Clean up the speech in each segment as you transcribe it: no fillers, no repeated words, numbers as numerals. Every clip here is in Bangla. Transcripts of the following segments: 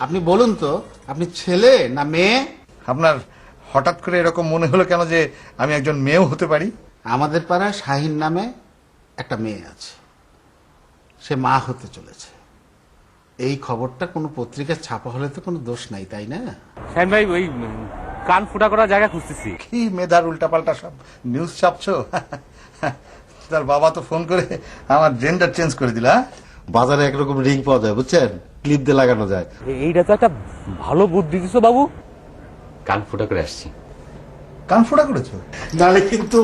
আপনি বলুন তো, আপনি ছেলে না মেয়ে? আপনার হঠাৎ করে এরকম মনে হলো কেন যে আমি একজন মেয়েও হতে পারি? আমাদের পাড়ায় শাহিন নামে একটা মেয়ে আছে, সে মা হতে চলেছে। এই খবরটা কোনো পত্রিকায় ছাপা হলে তো কোনো দোষ নাই, তাই না? শাহিন ভাই, ওই কান ফুটা করার জায়গা খুঁজতেছি। কি মেধার উল্টাপাল্টা সব নিউজ ছাপছো? তার বাবা তো ফোন করে আমার জেন্ডার চেঞ্জ করে দিল। বাজারে একরকম রিং পাওয়া যায়, বুঝছেন, ক্লিপ দিয়ে লাগানো যায়। এইটা তো একটা ভালো বুদ্ধি দিছো বাবু। কান ফুটা করে আসছি। কান ফোড়া করেছো? নালে কিন্তু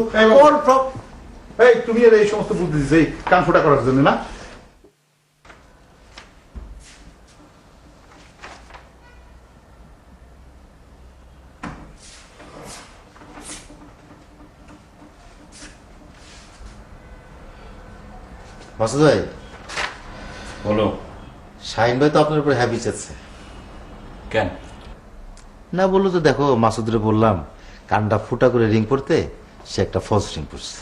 এই তুমি এর এই সমস্ত বুদ্ধি দিচ্ছ এই কান ফোড়া করার জন্য না? মাসুদ ভাই, বলো। শাহিন ভাই তো আপনার উপর হ্যাপি চাচ্ছে। কেন? না বললো তো, দেখো মাসুদরে বললাম কানটা ফুটা করে রিং পড়তে, সে একটা ফলস রিং পড়ছে।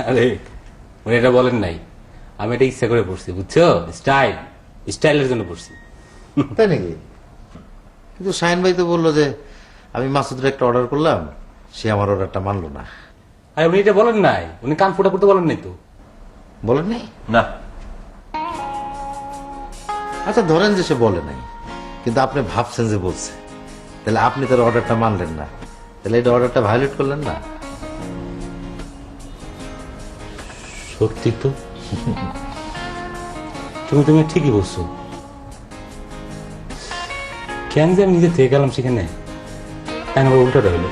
আরে উনি এটা বলেন নাই, আমি এটা ইচ্ছা করে পড়ছি, বুঝছো? স্টাইলের জন্য পড়ছি। তাই নাকি? কিন্তু শাহিন ভাই তো বললো যে আমি মাসুদের একটা অর্ডার করলাম, সে আমার অর্ডারটা মানলো না। আরে উনি এটা বলেন নাই, উনি কান ফুটা করতে বলেন নাই তো। বলেন নাই? না। আচ্ছা ধরেন যে সে বলে নাই, কিন্তু আপনি ভাবছেন যে বলছে, তাহলে আপনি তার অর্ডারটা মানলেন না, তাহলে এটা অর্ডারটা ভায়োলেট করলেন না? সত্যি তো। তুমি ঠিকই বলছো। কেন যে আমি নিজে থেকে গেলাম সেখানে, কেন আবার উল্টাটা হইলো?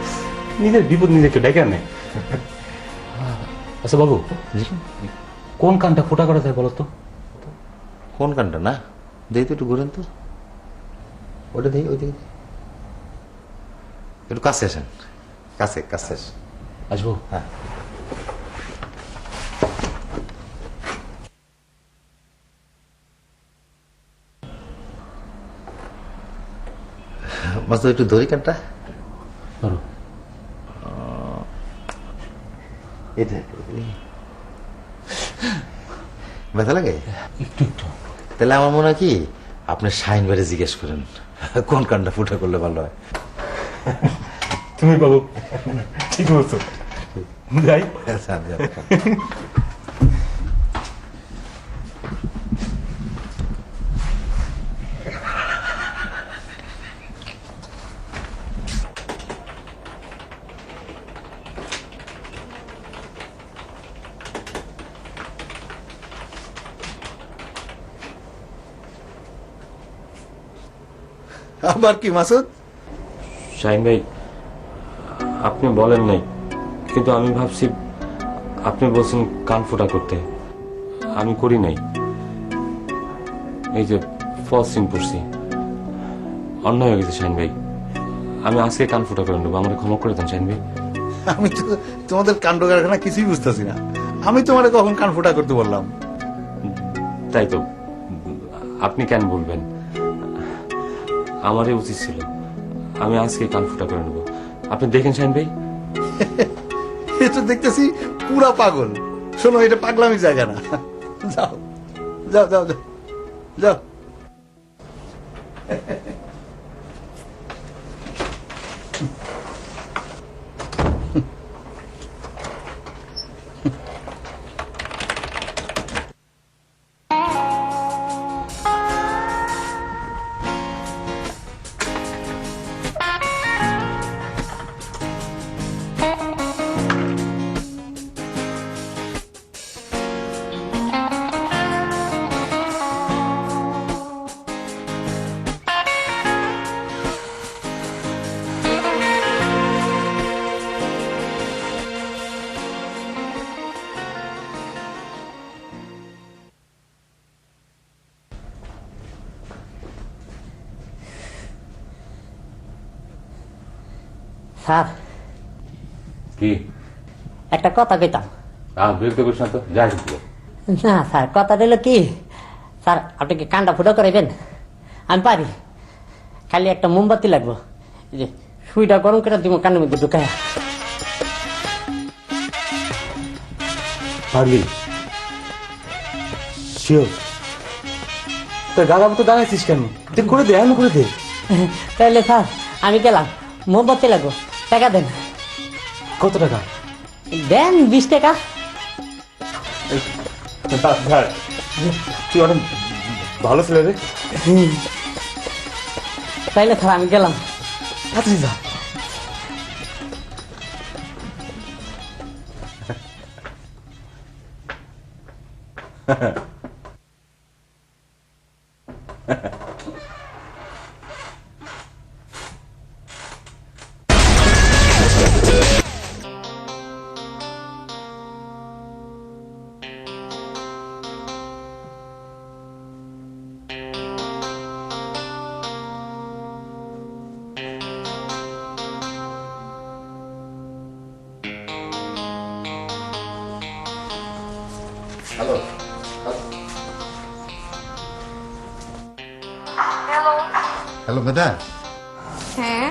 নিজের বিপদ নিজে কেউ ডেকে আনে। আচ্ছা বাবু, কোন কানটা ফোটা করা যায় বলো তো? কোন কানটা? না দেখি তো, একটু ঘুরেন তো, ওটা দেখি, ওই দিকে একটু কাছে আসেন, কাছে কাছে আসেন। আসবো? হ্যাঁ। মাস একটু ধরি কানটা, ধরো। এটা ব্যথা লাগে একটু একটু। তাহলে আমার মনে হয় কি, আপনি শাহিন ভাইরে জিজ্ঞেস করেন কোন কানটা ফুটা করলে ভালো হয়। তুমি বাবু ঠিক বলছো। যাই। আচ্ছা, যাও। আবার কি মাসুদ? শাহিন ভাই, আপনি বলেন নাই, কিন্তু আমি ভাবছি আপনি বলছেন কান ফোটা করতে, আমি করি নাই। এই যে ফলস সিন পড়ছি, অন্যায় হয়ে গেছে শাহিন ভাই। আমি আজকে কান ফোটা করে নেবো, আমার ক্ষমা করে দেন শাহিন ভাই। আমি তো তোমাদের কাণ্ড কারখানা কিছুই বুঝতেছি না। আমি তোমার কখন কান ফোটা করতে বললাম? তাই তো, আপনি কেন বলবেন? আমারই উচিত ছিল। আমি আজকে কান ফোটা করে নেবো। আপনি দেখেন শাহিন ভাই। এ তো দেখতেছি পুরা পাগল। শোনো, এটা পাগলামি জায়গা না। যাও যাও যাও যাও যাও। স্যার, কি? একটা কথা কইতাম। বিরক্ত করিস না তো, যাই। না স্যার, কথা রইল কি, স্যার আপনি কি কানটা ফুটো করাইবেন? আমি পারি, খালি একটা মোমবাতি লাগবো, এই যে সুইটা গরম করে দিব কানের মধ্যে ঢুকায়। পারলি? শিওর? তা গালাম তো দাঁড়াইছিস কেন? তুই করে দে, আমি করে দে। তাহলে স্যার আমি গেলাম, মোমবাতি লাগবো, টাকা দেন। কত টাকা? দেন 20 টাকা। তুই অনেক ভালো ছেলে রে। তাইলে স্যার আমি গেলাম। আচ্ছা যা। হ্যালো মেধা, হ্যাঁ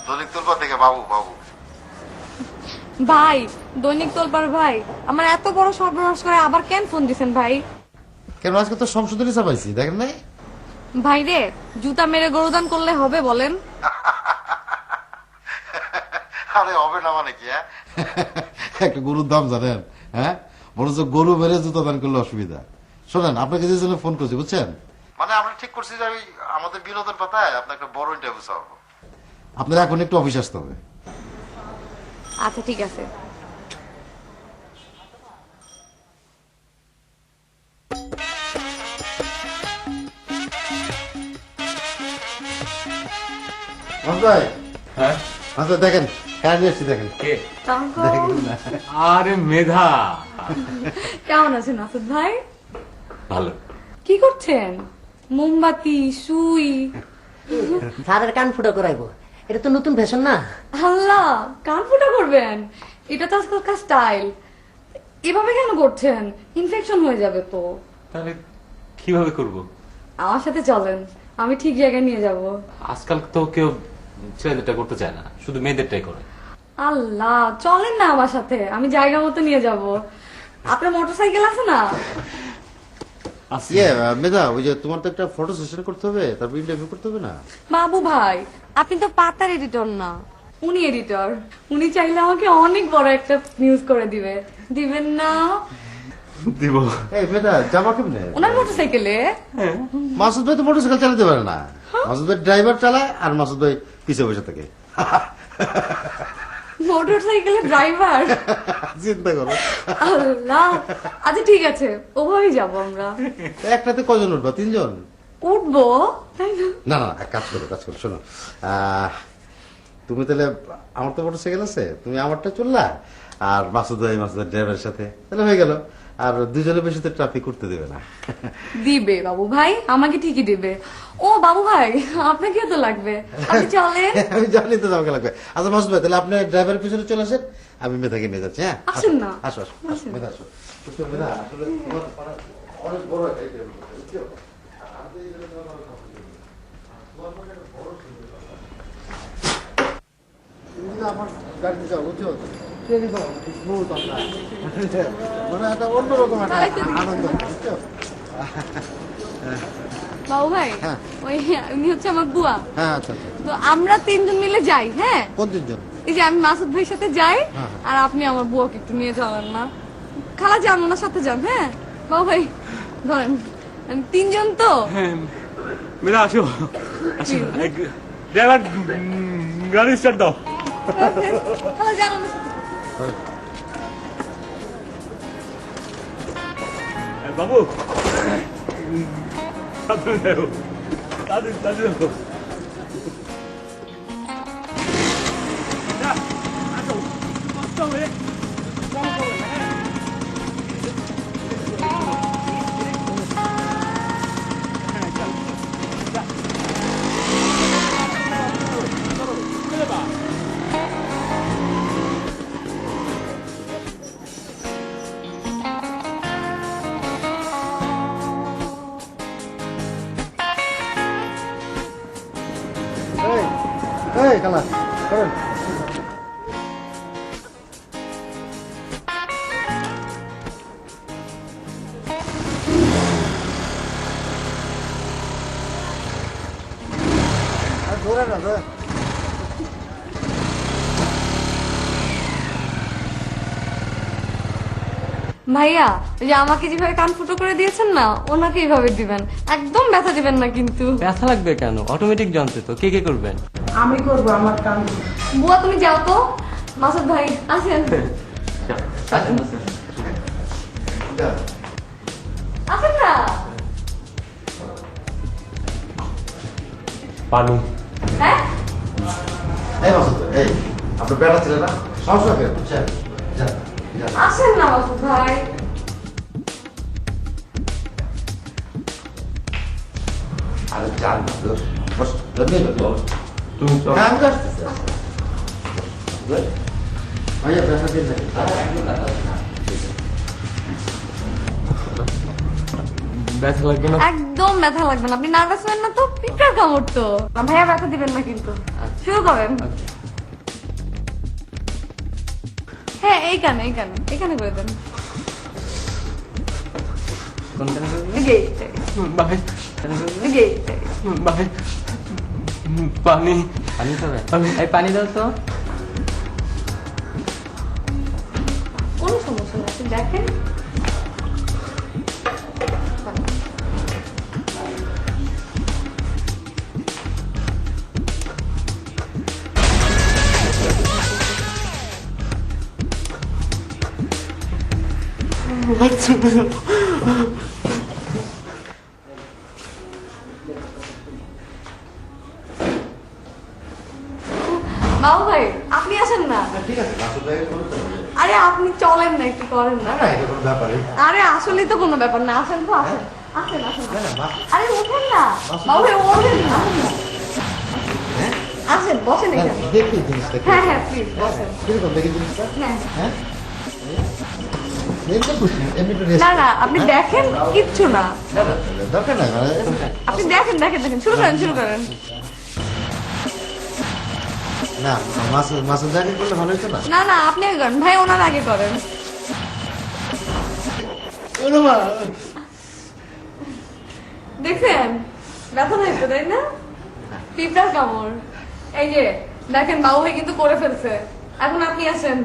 দৈনিক তোলপাড় থেকে বাবু বাবু। ভাই, দৈনিক তোলপাড় ভাই, আমার এত বড় সর্বনাশ করে আবার কেন ফোন দিছেন ভাই? কেন আজকে তো সংশোধনী চাপাইছি, দেখেন নাই? ভাই রে, জুতা মেরে গরুদান করলে হবে বলেন? আরে হবে না মানে কি? একটা গরুর দাম জানেন? হ্যাঁ, বরঞ্চ গরু মেরে জুতা দান করলে অসুবিধা। শোনেন, আপনাকে যে জন্য ফোন করছি বুঝছেন, মানে আমরা ঠিক করছি যে ওই আমাদের বিনোদন পাতায় আপনার একটা বড় ইন্টারভিউ চাবো। আপনার এখন একটু অফিস আসতে হবে। আচ্ছা ঠিক আছে। ভাই, হ্যাঁ আচ্ছা দেখেন, হ্যাঁ নিয়ে এসছি, দেখেন। কে? তারপর আরে মেধা, কেমন আছেন আসাদ ভাই? ভালো। কি করছেন? মোমবাতি, সুই। স্যারের কান ফুটো করাইবো, এটা তো নতুন ফ্যাশন না? আল্লাহ, কান ফুটা করবেন? এটা তো আজকালকার স্টাইল। এভাবে কেন করছেন? ইনফেকশন হয়ে যাবে তো। তাহলে কিভাবে করব? আমার সাথে চলেন, আমি ঠিক জায়গায় নিয়ে যাব। আজকাল তো কেউ ছেলেদেরটা করতে চায় না, শুধু মেয়েদেরটাই করে। আল্লাহ, চলেন না আমার সাথে, আমি জায়গা মতো নিয়ে যাব। আপনার মোটরসাইকেল আছে না? ইয়ে মেধা, ওই যে তোমার তো একটা ফটো সেশন করতে হবে, তারপর ইন্টারভিউ করতে হবে না? বাবু ভাই, আপনি তো পাতার এডিটর না, উনি এডিটর। উনি চাইলে আমাকে অনেক বড় একটা নিউজ করে দিবেন না? দিব। এই মেধা, জামা কেমনে? ওনার মোটরসাইকেলে? মাসুদ ভাই তো মোটরসাইকেল চালাতে পারে না। মাসুদ ভাই ড্রাইভার চালায়, আর মাসুদ ভাই পিছে বসে থাকে। মোটরসাইকেলের ড্রাইভার? চিন্তা করো। আল্লাহ, আচ্ছা ঠিক আছে, ওভাবেই যাবো আমরা। একটাতে কজন উঠবা? 3 জন? উঠবো, তাই না? না না, এক কাজ করো শোনো, তুমি তাহলে, আমার তো মোটরসাইকেল আছে, তুমি আমারটা চললা, আর মাসুদ ভাই মাসুদের ড্রাইভারের সাথে, তাহলে হয়ে গেল। আর দুজনের বেশি তো ট্রাফিক করতে দেবে না। দিবে বাবু ভাই, আমাকে ঠিকই দিবে। ও বাবু ভাই, আপনাকেও তো লাগবে, আপনি চলেন। আমি জানি তো আমাকে লাগবে। আচ্ছা মাসুদ ভাই, তাহলে আপনি ড্রাইভারের পিছনে চলে আসেন, আমি মেধাকে নিয়ে যাচ্ছি। হ্যাঁ, আসেন না। আসো আসো আসো, মেধা আসো। বুঝছো, মেধা, আসলে তোমার পাড়া অনেক বড় একটা টেবিল, বুঝছো? তুমি যদি আমার গাড়িতে যাও, বুঝছো, ট্রেনে যাও, স্মুথ আমরা। মানে একটা অন্যরকম একটা আনন্দ, বুঝছো? বাবু ভাই, হ্যাঁ। ওই উনি হচ্ছে আমার বুয়া। হ্যাঁ আচ্ছা আচ্ছা। তো আমরা 3 জন মিলে যাই। হ্যাঁ, কোন 3 জন? এই যে আমি মাসুদ ভাইয়ের সাথে যাই, হ্যাঁ। আর আপনি আমার বুয়াকে একটু নিয়ে চলেন না। খালা যান, ওনার সাথে যান। হ্যাঁ বাবু ভাই, ধরেন, 3 জন তো। মেধা আসো, আসো। ড্রাইভার, গাড়ি স্টার্ট দাও। খালা যান ওনার সাথে। বাবু, তাড়াতাড়ি যাও, তাড়াতাড়ি যাও। এই খালা, করেন। ভাইয়া ওই যে আমাকে যেভাবে কান ফুটো করে দিয়েছেন না ওনাকে এইভাবে দিবেন, একদম ব্যথা দিবেন না কিন্তু। ব্যথা লাগবে কেন? অটোমেটিক যন্ত্র তো, কে কে করবেন? আমি করবো আমার কাম। বুয়া তুমি যাও তো। মাসুদ ভাই আসেন। আসেন না। পানি। হ্যাঁ এই মাসুদ ভাই, এই আপনার বেড়া ছিল না, সমস্যা কেন বুঝছেন? যান, যান। আসেন না মাসুদ ভাই। আরে যান না, বস, ধন্যবাদ, বস। তুমি তো হ্যাঁ, আমি তো আসতেছি, আসতেছি। ভাইয়া, ব্যথা দিন নাকি? ব্যথা লাগবে না? একদম ব্যথা লাগবে না, আপনি নার্ভাস হবেন না তো, পিঁপড়ার কামড় তো। ভাইয়া ব্যথা দিবেন না কিন্তু। শুরু করেন। হ্যাঁ এইখানে এইখানে এখানে করে দেন। কোনখানে করবে? এই যে এইটাই, ভাই, এই যে এইটাই। ভাই, পানি। পানি খাবে? এই পানি দাও তো। কোনো সমস্যা নেই, আপনি দেখেন। বাবু ভাই আপনি আসেন না। ঠিক আছে, মাসুদ ভাই, কোনো সমস্যা নেই। আরে আপনি চলেন না, একটু করেন না। না, এটা কোনো ব্যাপারই না। আরে আসলে তো কোনো ব্যাপার না, আসেন তো, আসেন আসেন আসেন। না, না, মাসুদ, আরে ওঠেন না বাবু ভাই, ওঠেন না, আসেন না। আসেন বসেন না, এখানে। দেখি জিনিসটা কি। হ্যাঁ হ্যাঁ প্লিজ বসেন। কিরকম দেখি জিনিসটা? হ্যাঁ হ্যাঁ? এমনি খুশি, এমনি একটু rest না না করো। আপনি হ্যাঁ? দেখেন, কিচ্ছু না। না, না, দরকার নাই, মানে, আপনি দেখেন দেখেন দেখেন, শুরু করেন শুরু করেন। না, মাসুদ জানি করলে ভালো হতো না। না না আপনি আগে করেন ভাই, ওনার আগে করেন। দেখছেন ব্যথা নাই তো, তাই না? পিঁপড়ার কামড়। এই যে দেখেন বাবু ভাই কিন্তু করে ফেলছে, এখন আপনি আসেন।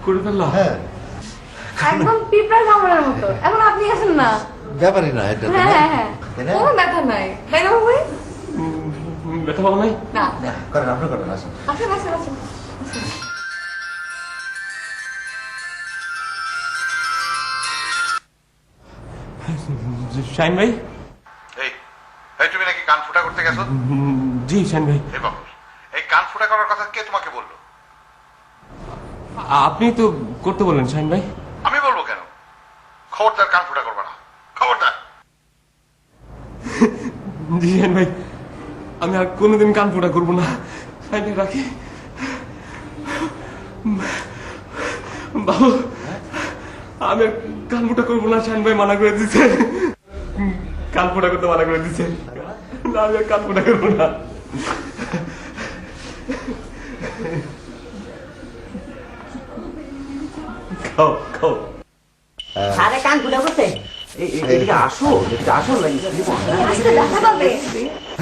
করে ফেললাম? হ্যাঁ, একদম পিঁপড়ার কামড়ের মতো, এখন আপনি আসেন না। ব্যাপারই না এটা তো, হ্যাঁ না? হ্যাঁ হ্যাঁ, তাই না? কোনো ব্যথা নাই, তাই না বাবু ভাই? ব্যথা পাবো নাই? না না, করেন, আপনি করেন, আসুন। আসেন আসেন আসেন। শাইন ভাই? এই এই তুমি নাকি কান ফুটা করতে গেছো? জি শাইন ভাই। এই বাবু, এই কান ফুটা করার কথা কে তোমাকে বললো? আপনি তো করতে বললেন শাইন ভাই। আমি বলবো কেন? খবরদার কান ফুটা করবে না, খবরদার। জি শাইন ভাই, আমি আর কোনোদিন কান ফোটা করবো না। শাইন ভাই রাখি। বাবু, আমি আর কান ফোটা করবো না, শাইন ভাই মানা করে দিচ্ছে। কান ফোটা করতে মানা করে দিচ্ছে। না, আমি আর কান ফোটা করবো না। খাও খাও। আরে কান খুলে বসে এদিকে আসো, এদিকে আসো, আসতে ব্যথা পাবে।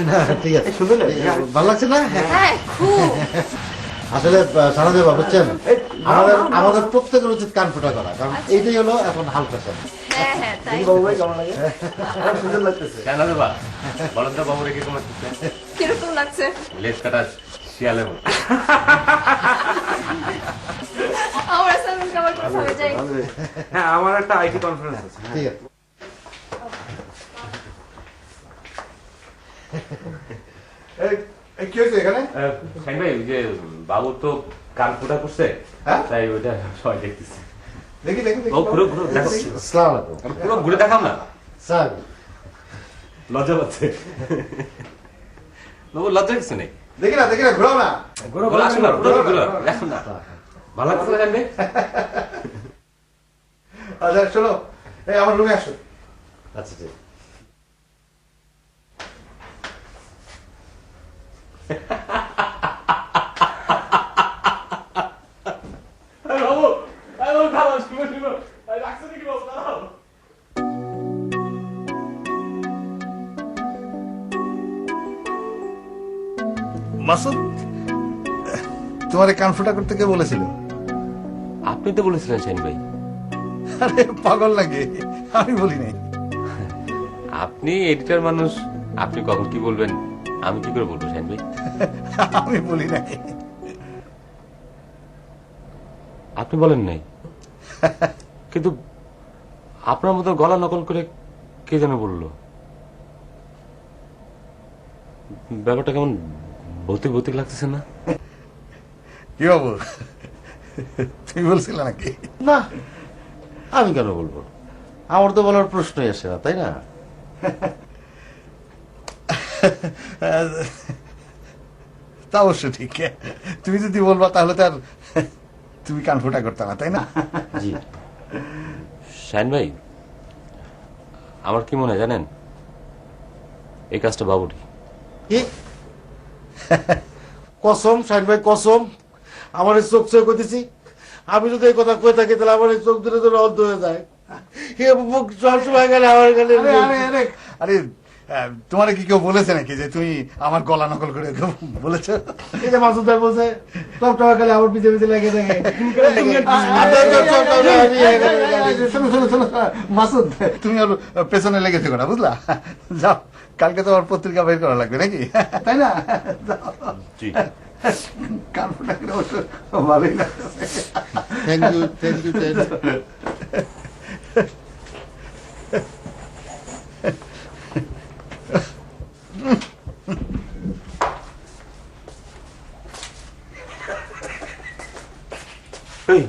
না, ঠিক আছে, ভালো লাগছে না? হ্যাঁ খুব। আসলে সারাদে বাবু, বুঝছেন, আমাদের প্রত্যেকের উচিত কান ফুটা করা, কারণ এইটাই হলো এখন হাল ফ্যাশন। হ্যাঁ হ্যাঁ তাই। বাবু ভাই কেমন লাগে? সুন্দর লাগতেছে। কেন দেবা? বলেন তো বাবু রেখে তোমার কিরকম লাগছে? লেজ কাটা শিয়ালের মতো। আমার সামনে কেমন করে যাই। হ্যাঁ, আমার একটা আইটি কনফারেন্স আছে। ঠিক আছে, কি হয়েছে এখানে? শাইন ভাই, ওই যে বাবু তো কান ফুটা করছে, হ্যাঁ? তাই ওইটা সবাই দেখতেছে। দেখি দেখি দেখি। ও ঘুরো ঘুরো দেখো, আসসালামু আলাইকুম। পুরো ঘুরে দেখাম না, স্যার, লজ্জা পাচ্ছে। বাবু লজ্জা কিছু নেই, দেখি না, ঘুরাও না। ঘুরো আসুন না, ঘুরো ঘুরো দেখুন না। ভালো লাগছে না শাইন ভাই? আচ্ছা শোনো, এই আমার রুমে আসো। আচ্ছা ঠিক আছে। বাবু, বাবু খাওয়া শুনো শুনো, রাখছো নাকি বাবু? দাঁড়াও। মাসুদ, তোমার কান ফোটা করতে কে বলেছিল? আপনি তো বলেছিলেন শাহিন ভাই। আরে পাগল লাগে, আমি বলি নাই। আপনি এডিটর মানুষ, আপনি কখন কি বলবেন আমি কি করে বলবো শাহিন ভাই? আমি বলি নাই। আপনি বলেন নাই, কিন্তু আপনার মতো গলা নকল করে কে যেন বললো। ব্যাপারটা কেমন ভৌতিক ভৌতিক লাগতেছে না? কি বাবু, তুমি বলছিলে নাকি? না, আমি কেন বলবো? আমার তো বলার প্রশ্নই আসে না, তাই না? তা অবশ্য ঠিক। তুমি যদি বলবা তাহলে তো আর তুমি কান ফোটা করতে না, তাই না? জি। শাহিন ভাই, আমার কি মনে হয় জানেন, এই কাজটা বাবুরই। কি কসম শাহিন ভাই, কসম, আমার এই চোখ চোখ করতেছি। আমি যদি এই কথা কয়ে থাকি তাহলে আমার এই চোখ দুটো তো অন্ধ হয়ে যায়। মুখ সবসময় গেলে আমার গেলে আরে আরে আরে আরে, তোমার কি কেউ বলেছে নাকি যে তুমি আমার গলা নকল করে বলেছো? এই যে মাসুদ ভাই বলছে সবসময় গেলে আমার পিছিয়ে পিছিয়ে লেগে থাকে। শোনো শোনো শোনো, মাসুদ তুমি আর পেছনে লেগেছো না, বুঝলা? যাও, কালকে তো আমার পত্রিকা বের করা লাগবে নাকি, তাই না? জি। কান ফোটা করে অবশ্য ভালোই লাগছে। Thank you, thank you, thank you. এই,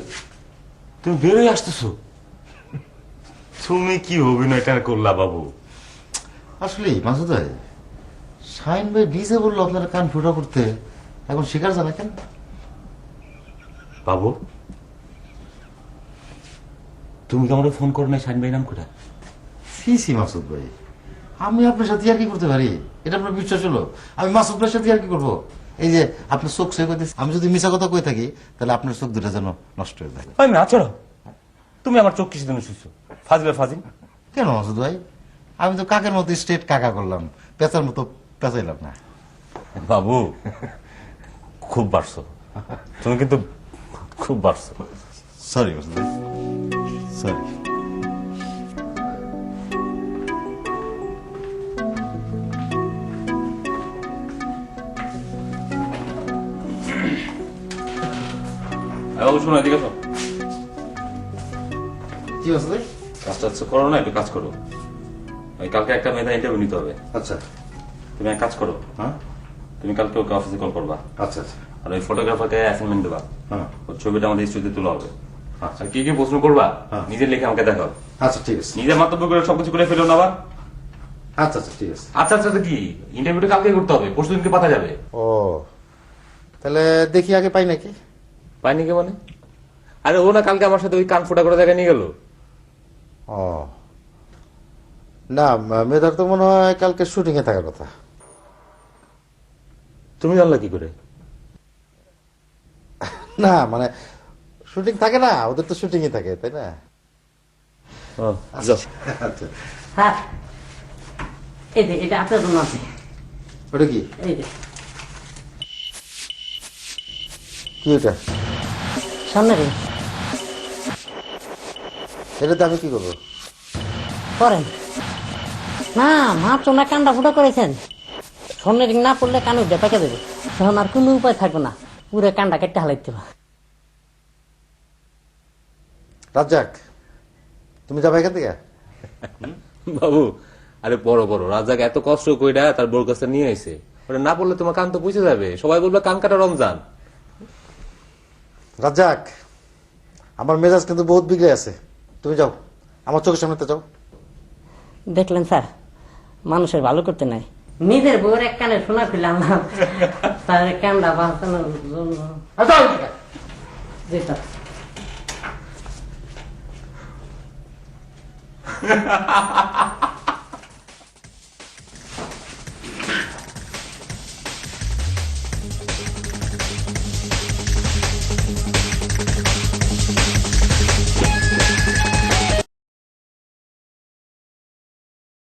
তুমি বেরোয় আসতেছো? তুমি কি অভিনয়টা করলা বাবু? আসলে মাসুদ ভাই, শাহিন ভাই নিজে বললো আপনারা কান ফুটা করতে, এখন শিকার জানা কেন? বাবু, তুমি কি আমাকে ফোন করো না শাহিন ভাই নাম করে? সি সি মাসুদ ভাই, আমি আপনার সাথে আর কি করতে পারি? এটা আপনার বিশ্বাস হলো? আমি মাসুদ ভাইয়ের সাথে আর কি করবো? এই যে আপনার চোখ সে করতেছে, আমি যদি মিশা কথা কয়ে থাকি তাহলে আপনার চোখ দুটা যেন নষ্ট হয়ে যায়। আমি না চলো, তুমি আমার চোখ কিসের জন্য শুইছো? ফাজিল ফাজিল। কেন মাসুদ ভাই? আমি তো কাকের মতো স্ট্রেট কাকা করলাম, পেঁচার মতো পেঁচাইলাম না। বাবু, খুব বাড়ছো তুমি, কিন্তু খুব বাড়ছো। সরি মাসুদ ভাই, সরি। বাবু শোনো, এদিকে এসো। কি মাসুদ ভাই? কাজটা হচ্ছে করো না, একটু কাজ করো। ওই কালকে একটা মেয়েদের ইন্টারভিউ নিতে হবে। আচ্ছা। তুমি এক কাজ করো, হ্যাঁ তুমি কালকে ওকে অফিসে কল করবা, আচ্ছা আচ্ছা। আর ওই ফটোগ্রাফারকে অ্যাসাইনমেন্ট দেবা। হ্যাঁ ওর ছবিটা আমাদের স্টুডিওতে তোলা হবে। আচ্ছা আর কি কি প্রশ্ন করবা হ্যাঁ। নিজের লিখে আমাকে দেখাও। আচ্ছা ঠিক আছে। নিজের মন্তব্য করে সবকিছু করে ফেলো না আবার। আচ্ছা আচ্ছা ঠিক আছে। আচ্ছা আচ্ছা, তো কি ইন্টারভিউটা কালকে করতে হবে, পরশু দিনকে পাঠা যাবে। ও, তাহলে দেখি আগে পাই নাকি? পাইনি কে মানে? আরে ও না কালকে আমার সাথে ওই কান ফোটা করে দেখা নিয়ে গেল। ও না, মেধার তো মনে হয় কালকে শুটিং এ থাকার কথা। তুমি জানলা কি করে? না মানে শুটিং থাকে না, ওদের তো শুটিং এ থাকে, তাই না? যাও। আচ্ছা, স্যার, এই যে এটা আপনার জন্য আছে। ওটা কি? এই যে কি ওটা? সামনে রে এটাতে আমি কি করবো? করেন না, মাত্র না কানটা ফুটো করেছেন, স্বর্ণের রিং না পড়লে কান উঠে পেকে দেবে, তখন আর কোনো উপায় থাকবে না, পুরো কানটা কেটে হালাইতে হবে। রাজ্জাক, তুমি যাবে এখান থেকে? বাবু, আরে বড় বড় রাজাকে এত কষ্ট কইরা তার বোর কাছে নিয়ে আইছে, ওটা না পড়লে তোমার কান তো বুঝে যাবে, সবাই বলবে কান কাটা রমজান। রাজ্জাক, আমার মেজাজ কিন্তু বহুত বিগড়ে আছে, তুমি যাও, আমার চোখের সামনে যাও। দেখলেন স্যার, মানুষের ভালো করতে নাই, নিজের বউয়ের এক কানে শোনা ফেলাম না, তার কানটা বাঁচানোর জন্য যেটা